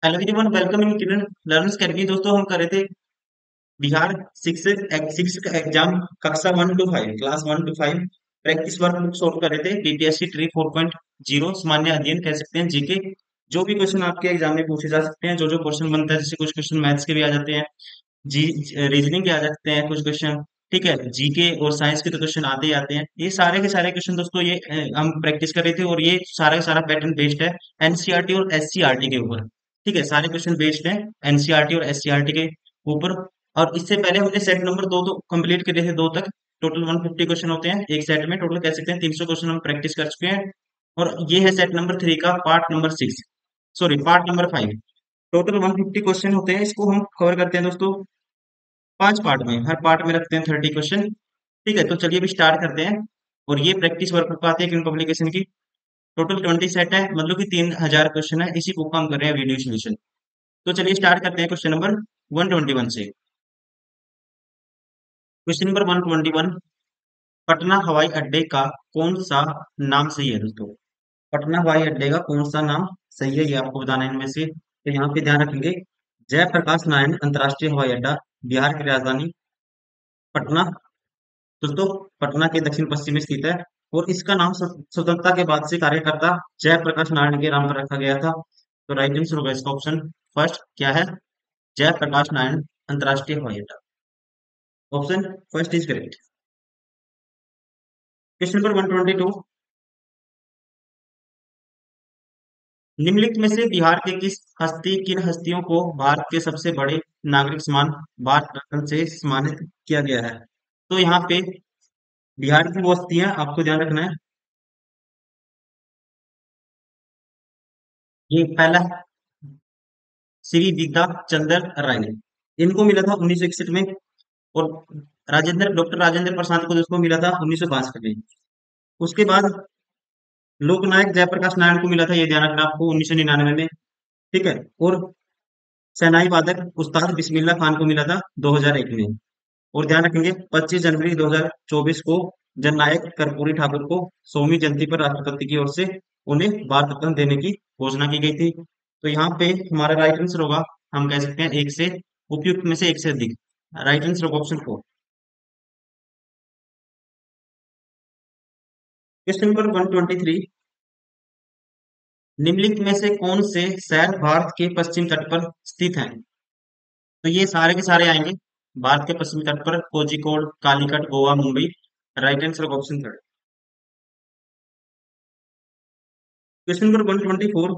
Hello everyone, welcome in Kiran learners academy. दोस्तों, हम कर रहे थे बिहार सिक्स सिक्स का एग्जाम, कक्षा 1 to 5, class 1 to 5 practice work book solve कर रहे थे। बीपीएससी ट्री 4.0 सामान्य अध्ययन कह सकते हैं, जीके। जो भी क्वेश्चन आपके एग्जाम में पूछे जा सकते हैं, जो जो क्वेश्चन बनता है, जैसे कुछ क्वेश्चन मैथ्स के भी आ जाते हैं, जी रीजनिंग के आ जाते हैं कुछ क्वेश्चन। ठीक है, जीके और साइंस के तो क्वेश्चन आते ही आते हैं। ये सारे के सारे क्वेश्चन दोस्तों, ये हम प्रैक्टिस कर रहे थे, और ये सारा का सारा पैटर्न बेस्ड है एनसीईआरटी और एससीईआरटी के ऊपर। ठीक है, सारे क्वेश्चन बेस्ड हैं एनसीईआरटी और एससीईआरटी के ऊपर। और इससे पहले हमने सेट नंबर 2 तो कंप्लीट करे थे, 2 तक। टोटल 150 क्वेश्चन होते हैं एक सेट में, टोटल कह सकते हैं 300 क्वेश्चन हम प्रैक्टिस कर चुके हैं। और ये है सेट नंबर 3 का part number 6, sorry part number 5। Total 150 question होते हैं, इसको हम कवर करते हैं दोस्तों 5 पार्ट में। हर पार्ट में रखते हैं 30 क्वेश्चन। ठीक है, तो चलिए अभी स्टार्ट करते हैं। और ये प्रैक्टिस वर्क बुक आती है किन पब्लिकेशन की। टोटल 20 सेट है, मतलब कि 3000 क्वेश्चन है। इसी बुक का हम कर रहे हैं वीडियो सोल्यूशन। तो चलिए स्टार्ट करते हैं क्वेश्चन नंबर 121 से। क्वेश्चन नंबर 121, पटना हवाई अड्डे का कौन सा नाम सही है दोस्तों। पटना हवाई अड्डे का कौन सा नाम सही है, ये आपको बताना है इनमें से। तो यहाँ पे ध्यान रखेंगे, जयप्रकाश नारायण अंतर्राष्ट्रीय हवाई अड्डा बिहार की राजधानी पटना, दोस्तों पटना के दक्षिण पश्चिम में स्थित है। और इसका नाम स्वतंत्रता के बाद से कार्यकर्ता जयप्रकाश नारायण के नाम पर रखा गया था। तो राइट आंसर होगा इसका ऑप्शन फर्स्ट, क्या है, जयप्रकाश नारायण अंतर्राष्ट्रीय हवाई अड्डा। Option first is correct. Question number 122, निम्नलिखित में से बिहार के किन हस्तियों को भारत के सबसे बड़े नागरिक सम्मान भारत रत्न से सम्मानित किया गया है। तो यहाँ पे बिहार की वो हस्तियां आपको ध्यान रखना है। ये पहला है श्री विद्या चंद्र राय, इनको मिला था 1961 में। और डॉक्टर राजेंद्र प्रसाद को जिसको मिला था 1962 में। उसके बाद लोकनायक जयप्रकाश नारायण को मिला था, ये ध्यान रखना आपको, 1999 में। ठीक है। और शहनाई वादक उस्ताद बिस्मिल्लाह खान को मिला था 2001 में। और ध्यान रखेंगे 25 जनवरी 2024 को जननायक कर्पूरी ठाकुर को 100वीं जयंती पर राष्ट्रपति की ओर से उन्हें भारत रत्न देने की घोषणा की गई थी। तो यहाँ पे हमारा राइट आंसर होगा, हम कह सकते हैं एक से उपयुक्त में से एक से अधिक। राइट आंसर होगा ऑप्शन 4। क्वेश्चन नंबर 123, निम्नलिखित में से कौन से शहर भारत के पश्चिम तट पर स्थित हैं। तो ये सारे के सारे आएंगे भारत के पश्चिमी तट पर, कोझिकोड, कालीकट, गोवा, मुंबई। राइट आंसर होगा ऑप्शन 3। क्वेश्चन नंबर 124,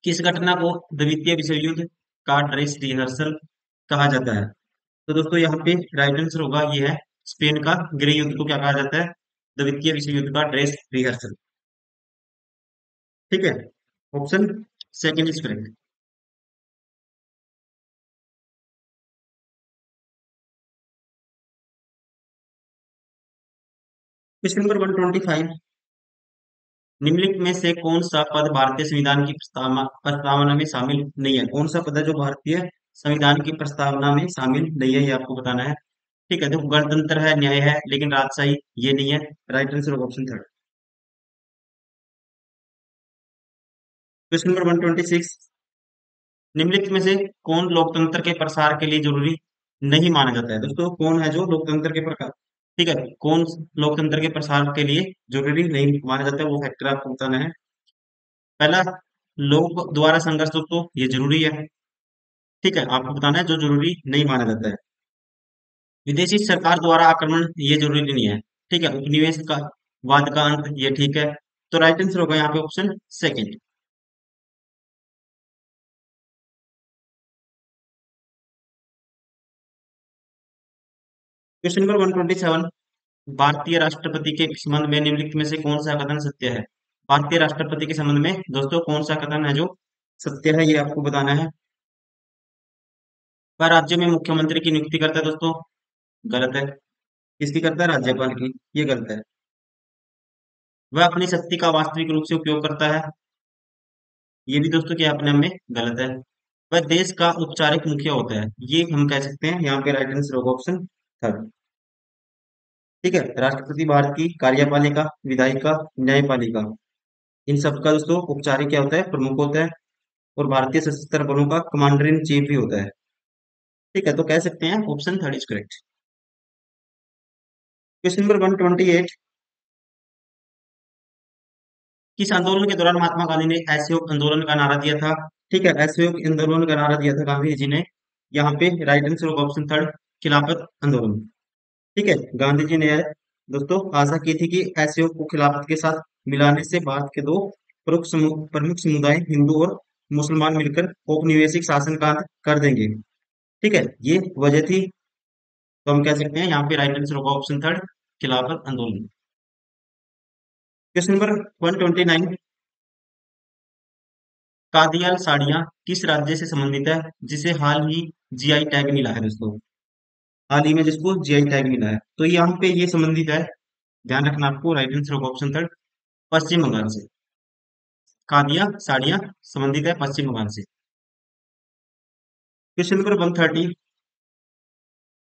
किस घटना को द्वितीय विश्व युद्ध का ड्रेस रिहर्सल कहा जाता है। तो दोस्तों यहाँ पे राइट आंसर होगा, ये है स्पेन का गृह युद्ध को क्या कहा जाता है, द्वितीय विश्व युद्ध का ड्रेस रिहर्सल। ठीक है, option second is correct. Question number 125, निम्नलिखित में से कौन सा पद भारतीय संविधान की प्रस्तावना में शामिल नहीं है। कौन सा पद है जो भारतीय संविधान की प्रस्तावना में शामिल नहीं है, ये आपको बताना है। ठीक है, देखो गणतंत्र है, न्याय है, लेकिन राजशाही ये नहीं है। राइट आंसर होगा ऑप्शन 3। क्वेश्चन नंबर 126, निम्नलिखित में से कौन लोकतंत्र के प्रसार के लिए जरूरी नहीं माना जाता है। दोस्तों कौन है जो लोकतंत्र के प्रकार, ठीक है, कौन लोकतंत्र के प्रसार के लिए जरूरी नहीं माना जाता है, वो फैक्टर आपको बताना है। पहला, लोक द्वारा संघर्ष, दोस्तों ये जरूरी है। ठीक है, आपको बताना है जो जरूरी नहीं माना जाता है। विदेशी सरकार द्वारा आक्रमण, ये जरूरी नहीं है। ठीक है, उपनिवेश का वाद का अंत, ये ठीक है। तो राइट आंसर होगा यहाँ पे ऑप्शन सेकंड। क्वेश्चन नंबर 127, भारतीय राष्ट्रपति के संबंध में निम्नलिखित में से कौन सा कथन सत्य है। भारतीय राष्ट्रपति के संबंध में दोस्तों कौन सा कथन है जो सत्य है, ये आपको बताना है। वह राज्य में मुख्यमंत्री की नियुक्ति करता है, दोस्तों गलत है। किसकी करता है, राज्यपाल की, ये गलत है। वह अपनी शक्ति का वास्तविक रूप से उपयोग करता है, ये भी दोस्तों क्या अपने आप में गलत है। वह देश का औपचारिक मुखिया होता है, ये हम कह सकते हैं। यहाँ पे राइट आंसर होगा ऑप्शन 3। ठीक है, राष्ट्रपति भारत की कार्यपालिका, विधायिका, न्यायपालिका, इन सबका दोस्तों औपचारिक क्या होता है, प्रमुख होता है। और भारतीय सशस्त्र बलों का कमांडर इन चीफ भी होता है। ठीक है, तो कह सकते हैं option third is correct. Question number 128, किस आंदोलन के दौरान महात्मा गांधी ने असहयोग आंदोलन का नारा दिया था? ठीक है, असहयोग आंदोलन का नारा दिया था गांधी जी ने। यहाँ पे राइट आंसर होगा ऑप्शन थर्ड, खिलाफत आंदोलन। ठीक है, गांधी जी ने दोस्तों आशा की थी कि असहयोग को खिलाफत के साथ मिलाने से भारत के दो प्रमुख समुदाय हिंदू और मुसलमान मिलकर औपनिवेशिक शासन का अंत कर देंगे। ठीक है, ये वजह थी। तो हम कह सकते हैं यहाँ पे राइट आंसर होगा ऑप्शन थर्ड, खिलाफत आंदोलन। क्वेश्चन नंबर 129, कादियाल साड़ियाँ किस राज्य से संबंधित है जिसे हाल ही जीआई टैग मिला है दोस्तों? हाल ही में जिसको जीआई टैग मिला है, तो यहाँ पे ये संबंधित है, ध्यान रखना आपको, राइट आंसर होगा ऑप्शन थर्ड, पश्चिम बंगाल से। कादिया साड़ियाँ संबंधित है पश्चिम बंगाल से। क्वेश्चन नंबर 130,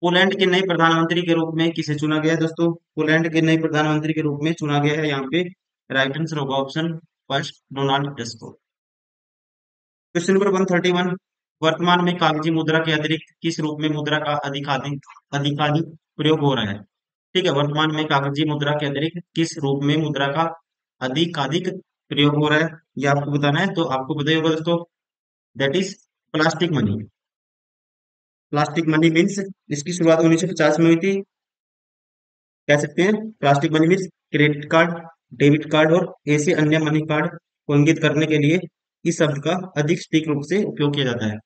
पोलैंड के नए प्रधानमंत्री के रूप में किसे चुना गया है दोस्तों? पोलैंड के नए प्रधानमंत्री के रूप में चुना गया है यहाँ पे, राइट आंसर होगा option first, Donald tusk. Question number 131, वर्तमान में कागजी मुद्रा के अतिरिक्त किस रूप में मुद्रा का अधिकाधिक अधिकाधिक प्रयोग हो रहा है? ठीक है, वर्तमान में कागजी मुद्रा के अतिरिक्त किस रूप में मुद्रा का अधिकाधिक प्रयोग हो रहा है, ये आपको बताना है। तो आपको पता ही होगा दोस्तों, that is plastic money. Plastic money means, इसकी शुरुआत 1950 में हुई थी। कह सकते हैं plastic money means credit card, debit card और ऐसे अन्य मनी कार्ड को इंगित करने के लिए इस शब्द का अधिक सटीक रूप से उपयोग किया जाता है।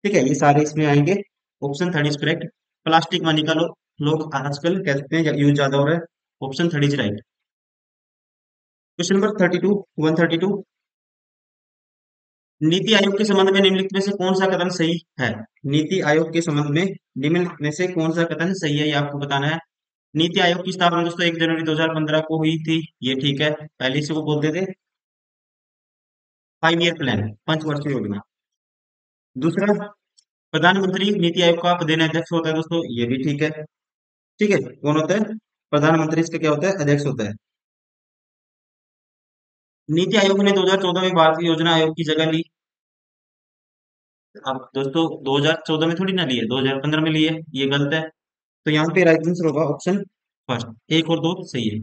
ठीक है, ये सारे इसमें आएंगे। Option third is correct. Plastic money का लोग आजकल कह सकते हैं यूज ज्यादा हो रहा है। Option third is right. Question number 32, 132, NITI Aayog के संबंध में निम्नलिखित में से कौन सा कथन सही है? नीति आयोग के संबंध में निम्नलिखित में से कौन सा कथन सही है, ये आपको बताना है। नीति आयोग की स्थापना दोस्तों 1 जनवरी 2015 को हुई थी, ये ठीक है, पहले से वो बोलते थे 5 ईयर प्लान, पंचवर्षीय योजना। दूसरा, प्रधानमंत्री नीति आयोग का प्रधान अध्यक्ष होता है दोस्तों, ये भी ठीक है। ठीक है, कौन होता है प्रधानमंत्री, इसका क्या होता है, अध्यक्ष होता है। नीति आयोग ने 2014 में भारतीय योजना आयोग की जगह ली। अब दोस्तों 2014 में थोड़ी ना ली है, 2015 में ली है, ये गलत है। तो यहाँ पे राइट आंसर होगा ऑप्शन फर्स्ट, एक और दो सही है।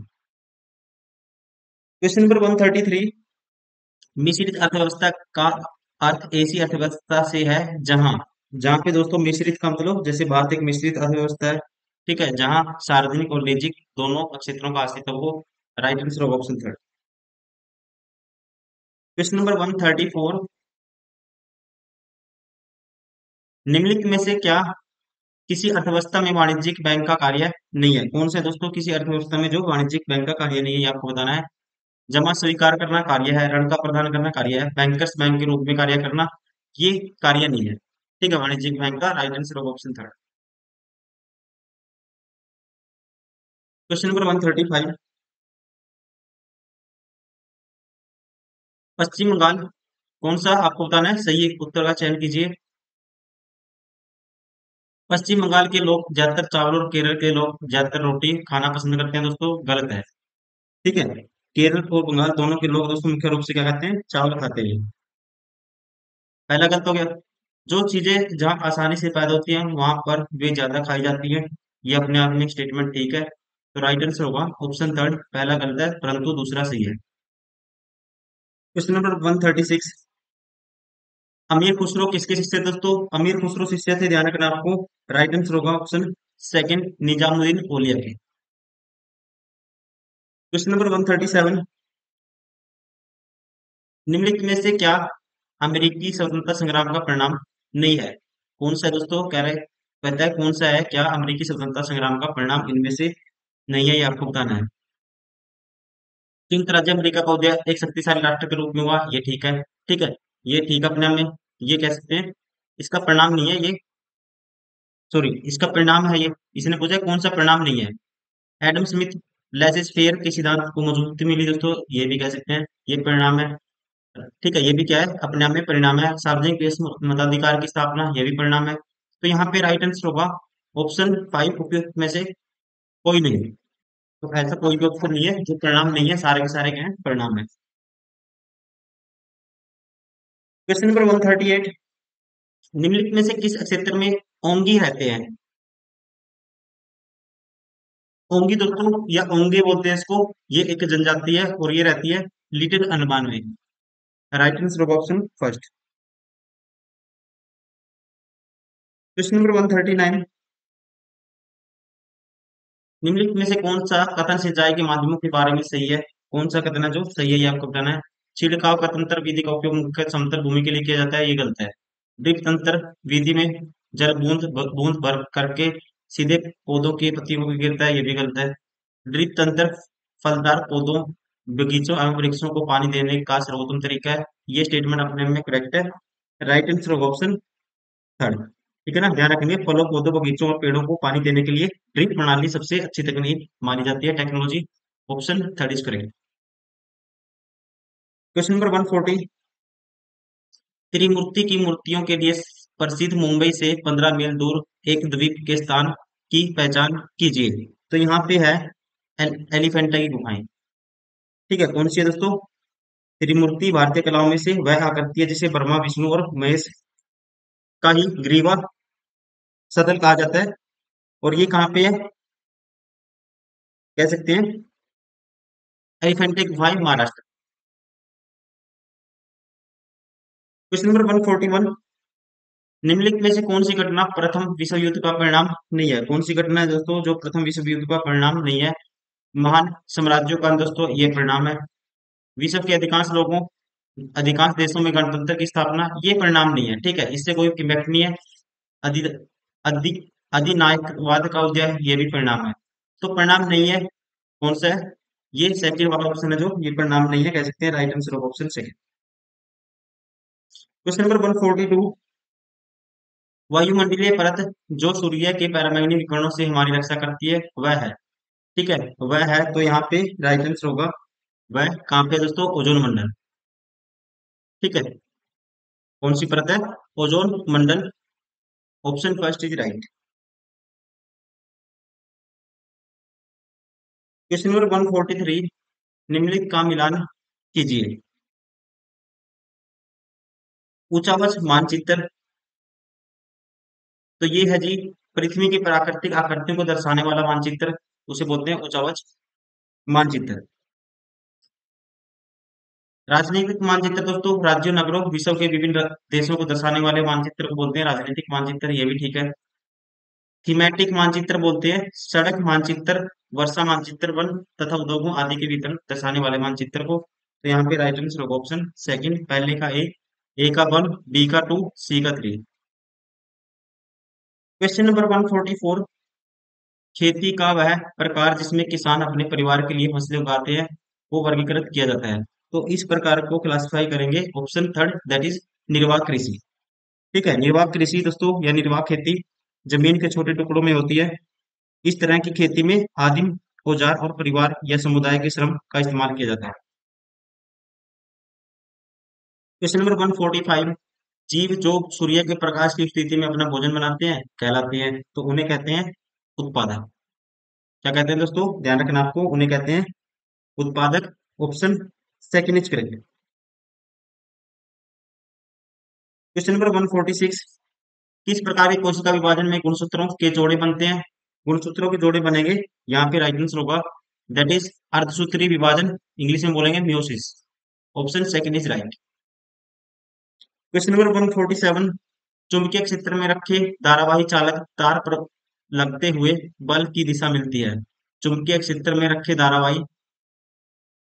क्वेश्चन नंबर 133, मिश्रित अर्थव्यवस्था का अर्थ ऐसी अर्थव्यवस्था से है जहां, जहां पे दोस्तों मिश्रित का मतलब, जैसे भारत एक मिश्रित अर्थव्यवस्था है। ठीक है, जहां सार्वजनिक और निजी दोनों क्षेत्रों का अस्तित्व हो। राइट आंसर होगा ऑप्शन थर्ड। क्वेश्चन नंबर 134, निम्नलिखित में से क्या किसी अर्थव्यवस्था में वाणिज्यिक बैंक का कार्य नहीं है? कौन सा है दोस्तों किसी अर्थव्यवस्था में जो वाणिज्यिक बैंक का कार्य नहीं है, ये आपको बताना है। जमा स्वीकार करना कार्य है, ऋण का प्रदान करना कार्य है, बैंकर्स बैंक के रूप में कार्य करना, ये कार्य नहीं है। ठीक है, वाणिज्यिक बैंक का राइट आंसर होगा ऑप्शन थर्ड। क्वेश्चन नंबर 135, पश्चिम बंगाल कौन सा, आपको बताना है, सही उत्तर का चयन कीजिए। पश्चिम बंगाल के लोग ज्यादातर चावल और केरल के लोग ज्यादातर रोटी खाना पसंद करते हैं दोस्तों, गलत है। ठीक है, केरल और बंगाल दोनों के लोग दोस्तों मुख्य रूप से क्या खाते हैं, चावल खाते हैं। पहला गलत हो गया। जो चीजें जहाँ आसानी से पैदा होती हैं वहां पर वे ज्यादा खाई जाती हैं, ये अपने आप में स्टेटमेंट ठीक है। तो राइट आंसर होगा ऑप्शन थर्ड, पहला गलत है परंतु दूसरा सही है। क्वेश्चन नंबर 136, अमीर खुसरो किसके शिष्य थे दोस्तों? अमीर खुसरो शिष्य थे, ध्यान रखना आपको। राइट आंसर होगा ऑप्शन सेकंड, निजामुद्दीन औलिया के। क्वेश्चन नंबर 137, निम्नलिखित में से क्या अमेरिकी स्वतंत्रता संग्राम का परिणाम नहीं है? कौन सा है दोस्तों, कह रहे कहता है कौन सा है, क्या अमेरिकी स्वतंत्रता संग्राम का परिणाम इनमें से नहीं है, ये आपको बताना है। संयुक्त राज्य अमेरिका का उदय एक शक्तिशाली राष्ट्र के रूप में हुआ, ये ठीक है। ठीक है, ये ठीक है अपने आप में, ये कह सकते हैं। इसका परिणाम नहीं है ये, सॉरी, इसका परिणाम है ये। इसने पूछा कौन सा परिणाम नहीं है। एडम स्मिथ लेजिस फेयर के सिद्धांत को मजबूती मिली दोस्तों, ये भी कह सकते हैं ये परिणाम है। ठीक है, ये भी क्या है, अपने आप में परिणाम है। सार्वजनिक प्रेस मताधिकार की स्थापना, ये भी परिणाम है। तो यहाँ पे राइट आंसर होगा ऑप्शन फाइव, उपयुक्त में से कोई नहीं। तो ऐसा कोई भी ऑप्शन नहीं है जो परिणाम नहीं है, सारे के सारे क्या है, परिणाम है। क्वेश्चन नंबर 138, निम्नलिखित में से किस क्षेत्र में ओंगी रहते हैं? ओंगी दोस्तों या ओंगे बोलते हैं इसको, ये एक जनजाति है और ये रहती है लिटिल अंडमान में। Right answer option first. Question number 139, निम्नलिखित में से कौन सा कथन सिंचाई के माध्यमों के बारे में सही है? कौन सा कथन है जो सही है, ये आपको बताना है। छिड़काव का तंत्र विधि का उपयोग मुख्य समतल भूमि के लिए किया जाता है, ये गलत है। ड्रिप तंत्र विधि में जल बूंद भर करके सीधे पौधों की पत्तियों को गिरता है, ये भी गलत है। ड्रिप तंत्र फलदार पौधों, बगीचों एवं वृक्षों को पानी देने का सर्वोत्तम तरीका है, ये स्टेटमेंट अपने में करेक्ट है। Right answer option third. ठीक है ना, ध्यान रखेंगे, फलों पौधों बगीचों और पेड़ों को पानी देने के लिए ड्रिप प्रणाली सबसे अच्छी तकनीक मानी जाती है, technology. Option third is correct. Question number 140, त्रिमूर्ति की मूर्तियों के लिए प्रसिद्ध मुंबई से 15 मील दूर एक द्वीप के स्थान की पहचान कीजिए। तो यहाँ पे है एलिफेंटा की गुफाएं। ठीक है, कौन सी है दोस्तों? त्रिमूर्ति भारतीय कलाओं में से वह आकृति है जिसे ब्रह्मा विष्णु और महेश का ही ग्रीवा सदल कहा जाता है, और ये कहाँ पे है कह सकते हैं? एलिफेंटा गुफाएं, महाराष्ट्र। क्वेश्चन नंबर 141, निम्नलिखित में से कौन सी घटना प्रथम विश्व युद्ध का परिणाम नहीं है? कौन सी घटना है दोस्तों जो प्रथम विश्व युद्ध का परिणाम नहीं है? महान साम्राज्यों का दोस्तों ये परिणाम है। विश्व के अधिकांश देशों में गणतंत्र की स्थापना, ये परिणाम नहीं है। ठीक है, इससे कोई इम्पैक्ट नहीं है। अधि अधि अधिनायकवाद का उदय, ये भी परिणाम है। तो परिणाम नहीं है, कौन सा है? ये सेकंड वाला ऑप्शन है जो ये परिणाम नहीं है, कह सकते हैं right answer of option second. Question number 142, वायुमंडलीय परत जो सूर्य के पैरामैग्नेटिक विकिरणों से हमारी रक्षा करती है वह है। ठीक है, वह है, तो यहाँ पे राइट आंसर होगा वह कहाँ पे दोस्तों? ओजोन मंडल। ठीक है, कौन सी परत है? Ozone Mandal. Option first is right. Question number 143, निम्नलिखित का मिलान कीजिए। ऊंचावच मानचित्र, तो ये है जी पृथ्वी की प्राकृतिक आकृतियों को दर्शाने वाला मानचित्र, उसे बोलते हैं ऊंचावच मानचित्र। राजनीतिक मानचित्र दोस्तों राज्यों नगरों विश्व के विभिन्न देशों को दर्शाने वाले मानचित्र को बोलते हैं राजनीतिक मानचित्र, ये भी ठीक है। थीमेटिक मानचित्र बोलते हैं सड़क मानचित्र, वर्षा मानचित्र, वन तथा उद्योगों आदि के वितरण दर्शाने वाले मानचित्र को। तो यहाँ पे राइट आंसर होगा ऑप्शन सेकंड, पहले का ए का 1, बी का 2, सी का 3। क्वेश्चन नंबर 144, खेती का वह प्रकार जिसमें किसान अपने परिवार के लिए फसलें उगाते हैं वो वर्गीकृत किया जाता है। तो इस प्रकार को क्लासिफाई करेंगे ऑप्शन थर्ड, दैट इज निर्वाह कृषि। ठीक है, निर्वाह कृषि दोस्तों या निर्वाह खेती जमीन के छोटे टुकड़ों में होती है। इस तरह की खेती में आदिम औजार और परिवार या समुदाय के श्रम का इस्तेमाल किया जाता है। क्वेश्चन नंबर 145, जीव जो सूर्य के प्रकाश की स्थिति में अपना भोजन बनाते हैं कहलाते हैं, तो उन्हें कहते हैं उत्पादक। क्या कहते हैं दोस्तों? ध्यान रखना आपको, उन्हें कहते हैं उत्पादक। Option second is correct. Question number 146, किस प्रकार के कोशिका विभाजन में गुणसूत्रों के जोड़े बनते हैं? गुणसूत्रों के जोड़े बनेंगे, यहाँ पे राइट आंसर होगा दैट इज अर्धसूत्रीय विभाजन, इंग्लिश में बोलेंगे meiosis. Option second is right. Question number 147, चुंबकीय क्षेत्र में रखे धारावाही चालक तार पर लगते हुए बल की दिशा मिलती है। चुंबकीय क्षेत्र में रखे धारावाही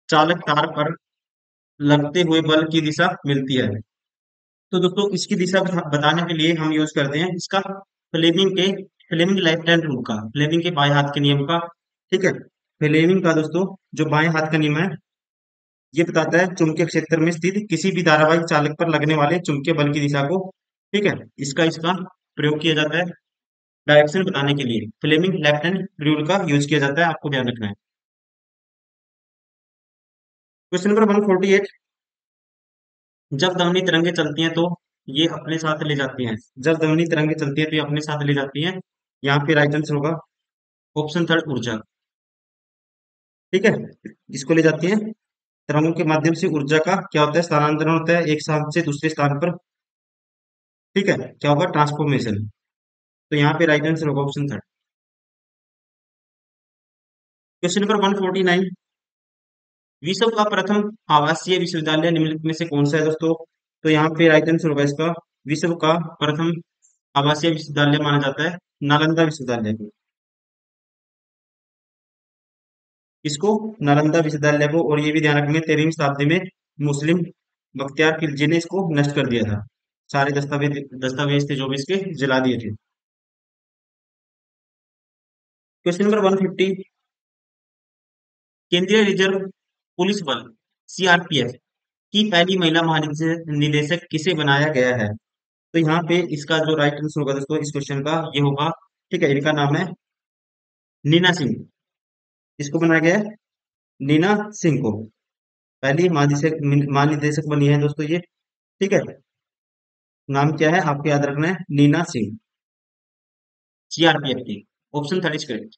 चालक तार पर लगते हुए बल की दिशा मिलती है। तो दोस्तों इसकी दिशा बताने के लिए हम यूज करते हैं इसका फ्लेमिंग लेफ्ट हैंड रूल का, फ्लेमिंग के बाएं हाथ के नियम का। ठीक है, फ्लेमिंग का दोस्तों जो बाएं हाथ का नियम है ये बताता है चुंबकीय क्षेत्र में स्थित किसी भी धारावाहिक चालक पर लगने वाले चुंबकीय बल की दिशा को। ठीक है, इसका इसका प्रयोग किया जाता है डायरेक्शन बताने के लिए, फ्लेमिंग लेफ्ट हैंड रूल का यूज किया जाता है, आपको ध्यान रखना है। क्वेश्चन नंबर 148, जब ध्वनि तरंगे चलती हैं तो ये अपने साथ ले जाती हैं। जब ध्वनि तरंगे चलती हैं तो ये अपने साथ ले जाती हैं, यहाँ पे राइट आंसर होगा ऑप्शन थर्ड ऊर्जा। ठीक है, इसको ले जाती हैं तरंगों के माध्यम से ऊर्जा का क्या होता है, स्थानांतरण होता है एक स्थान से दूसरे स्थान पर। ठीक है, क्या होगा, ट्रांसफॉर्मेशन। तो यहाँ पे राइट आंसर होगा ऑप्शन थर्ड। क्वेश्चन नंबर 149, विश्व का प्रथम आवासीय विश्वविद्यालय निम्नलिखित में से कौन सा है दोस्तों? तो यहाँ पे राइट आंसर होगा इसका, विश्व का प्रथम आवासीय विश्वविद्यालय माना जाता है नालंदा विश्वविद्यालय को। इसको नालंदा विश्वविद्यालय को, और ये भी ध्यान रखेंगे 13वीं शताब्दी में मुस्लिम बख्तियार खिलजी ने इसको नष्ट कर दिया था। सारे दस्तावेज दस्तावेज थे जो भी इसके जला दिए थे। क्वेश्चन नंबर 150, केंद्रीय रिजर्व पुलिस बल सीआरपीएफ की पहली महिला महानिदेशक किसे बनाया गया है? तो यहाँ पे इसका जो राइट आंसर होगा दोस्तों इस क्वेश्चन का ये होगा, ठीक है, इनका नाम है नीना सिंह। इसको बनाया गया है नीना सिंह को, पहली महानिदेशक बनी है दोस्तों ये। ठीक है, नाम क्या है आपको याद रखना है, नीना सिंह, सीआरपीएफ की। Option third is correct.